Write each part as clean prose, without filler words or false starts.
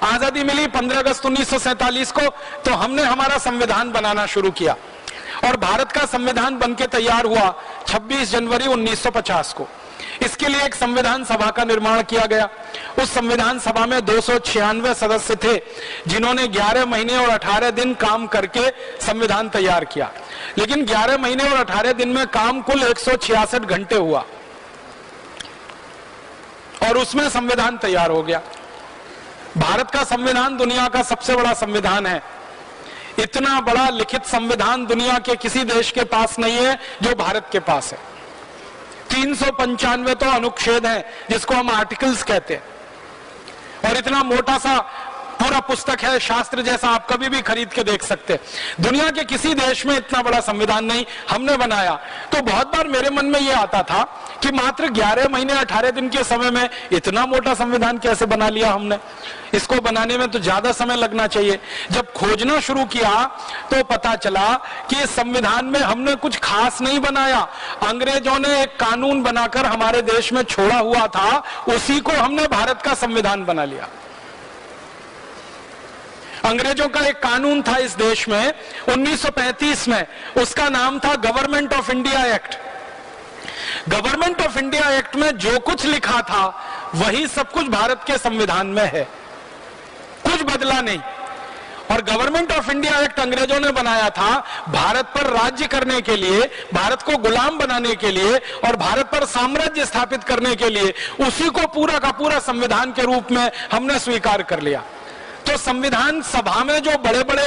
आजादी मिली 15 अगस्त 1947 को, तो हमने हमारा संविधान बनाना शुरू किया और भारत का संविधान बनके तैयार हुआ 26 जनवरी 1950 को। इसके लिए एक संविधान सभा का निर्माण किया गया। उस संविधान सभा में 296 सदस्य थे, जिन्होंने 11 महीने और 18 दिन काम करके संविधान तैयार किया। लेकिन 11 महीने और 18 दिन में काम कुल 166 घंटे हुआ और उसमें संविधान तैयार हो गया। भारत का संविधान दुनिया का सबसे बड़ा संविधान है। इतना बड़ा लिखित संविधान दुनिया के किसी देश के पास नहीं है जो भारत के पास है। 395 तो अनुच्छेद हैं, जिसको हम आर्टिकल्स कहते हैं, और इतना मोटा सा पूरा पुस्तक है, शास्त्र जैसा, आप कभी भी खरीद के देख सकते हैं। दुनिया के किसी देश में इतना बड़ा संविधान नहीं, हमने बनाया। तो बहुत बार मेरे मन में यह आता था कि मात्र 11 महीने 18 दिन के समय में इतना मोटा संविधान कैसे बना लिया हमने। इसको बनाने में तो ज्यादा समय लगना चाहिए। जब खोजना शुरू किया तो पता चला कि इस संविधान में हमने कुछ खास नहीं बनाया। अंग्रेजों ने एक कानून बनाकर हमारे देश में छोड़ा हुआ था, उसी को हमने भारत का संविधान बना लिया। अंग्रेजों का एक कानून था इस देश में 1935 में, उसका नाम था government of India act. Government of India act में जो कुछ लिखा था वही सब कुछ भारत के संविधान में है, कुछ बदला नहीं। और गवर्नमेंट ऑफ इंडिया एक्ट अंग्रेजों ने बनाया था भारत पर राज्य करने के लिए, भारत को गुलाम बनाने के लिए और भारत पर साम्राज्य स्थापित करने के लिए। उसी को पूरा का पूरा संविधान के रूप में हमने स्वीकार कर लिया। तो संविधान सभा में जो बड़े बड़े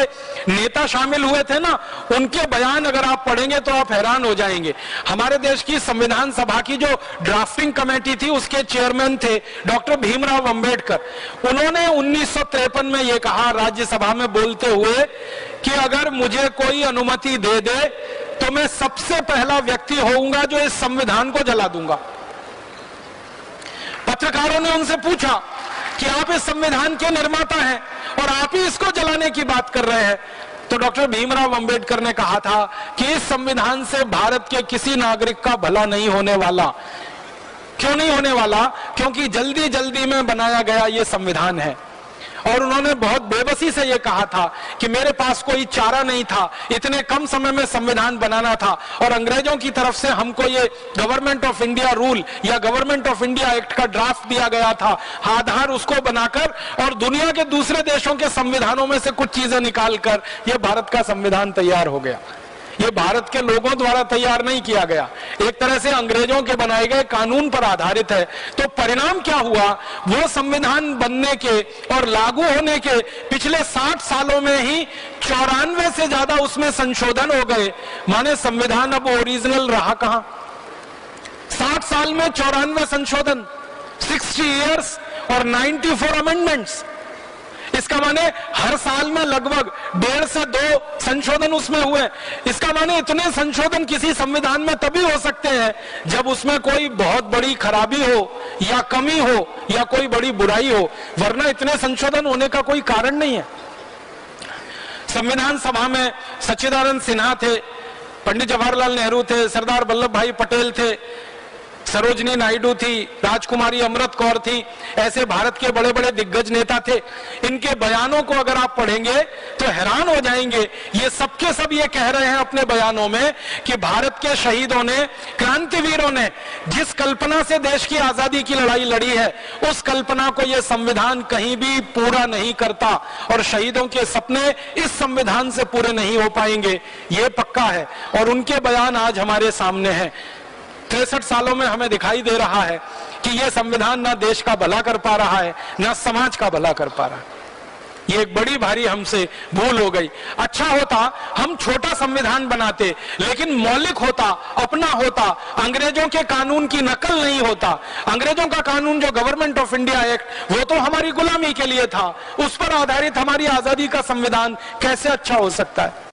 नेता शामिल हुए थे ना, उनके बयान अगर आप पढ़ेंगे तो आप हैरान हो जाएंगे। हमारे देश की संविधान सभा की जो ड्राफ्टिंग कमेटी थी, उसके चेयरमैन थे डॉक्टर भीमराव अंबेडकर। उन्होंने 1953 में यह कहा राज्यसभा में बोलते हुए कि अगर मुझे कोई अनुमति दे दे तो मैं सबसे पहला व्यक्ति होऊंगा जो इस संविधान को जला दूंगा। पत्रकारों ने उनसे पूछा कि आप इस संविधान के निर्माता हैं और आप ही इसको जलाने की बात कर रहे हैं। तो डॉक्टर भीमराव अंबेडकर ने कहा था कि इस संविधान से भारत के किसी नागरिक का भला नहीं होने वाला। क्यों नहीं होने वाला? क्योंकि जल्दी जल्दी में बनाया गया ये संविधान है। और उन्होंने बहुत बेबसी से यह कहा था कि मेरे पास कोई चारा नहीं था, इतने कम समय में संविधान बनाना था और अंग्रेजों की तरफ से हमको ये गवर्नमेंट ऑफ इंडिया रूल या गवर्नमेंट ऑफ इंडिया एक्ट का ड्राफ्ट दिया गया था। आधार उसको बनाकर और दुनिया के दूसरे देशों के संविधानों में से कुछ चीजें निकालकर यह भारत का संविधान तैयार हो गया। ये भारत के लोगों द्वारा तैयार नहीं किया गया, एक तरह से अंग्रेजों के बनाए गए कानून पर आधारित है। तो परिणाम क्या हुआ? वो संविधान बनने के और लागू होने के पिछले 60 सालों में ही 94 से ज्यादा उसमें संशोधन हो गए। माने संविधान अब ओरिजिनल रहा कहां? 60 साल में 94 संशोधन, 60 इयर्स और 94 अमेंडमेंट्स। इसका माने हर साल में लगभग 1.5 से 2 संशोधन उसमें हुए। इसका माने इतने संशोधन किसी संविधान में तभी हो सकते हैं जब उसमें कोई बहुत बड़ी खराबी हो या कमी हो या कोई बड़ी बुराई हो, वरना इतने संशोधन होने का कोई कारण नहीं है। संविधान सभा में सच्चिदानंद सिन्हा थे, पंडित जवाहरलाल नेहरू थे, सरदार वल्लभ भाई पटेल थे, सरोजनी नायडू थी, राजकुमारी अमृत कौर थी। ऐसे भारत के बड़े बड़े दिग्गज नेता थे। इनके बयानों को अगर आप पढ़ेंगे तो हैरान हो जाएंगे। ये सबके सब ये कह रहे हैं अपने बयानों में कि भारत के शहीदों ने, क्रांतिवीरों ने जिस कल्पना से देश की आजादी की लड़ाई लड़ी है, उस कल्पना को ये संविधान कहीं भी पूरा नहीं करता और शहीदों के सपने इस संविधान से पूरे नहीं हो पाएंगे, ये पक्का है। और उनके बयान आज हमारे सामने हैं। 63 सालों में हमें दिखाई दे रहा है कि यह संविधान ना देश का भला कर पा रहा है, ना समाज का भला कर पा रहा है। ये एक बड़ी भारी हमसे भूल हो गई। अच्छा होता हम छोटा संविधान बनाते, लेकिन मौलिक होता, अपना होता, अंग्रेजों के कानून की नकल नहीं होता। अंग्रेजों का कानून जो गवर्नमेंट ऑफ इंडिया एक्ट, वो तो हमारी गुलामी के लिए था। उस पर आधारित हमारी आजादी का संविधान कैसे अच्छा हो सकता है?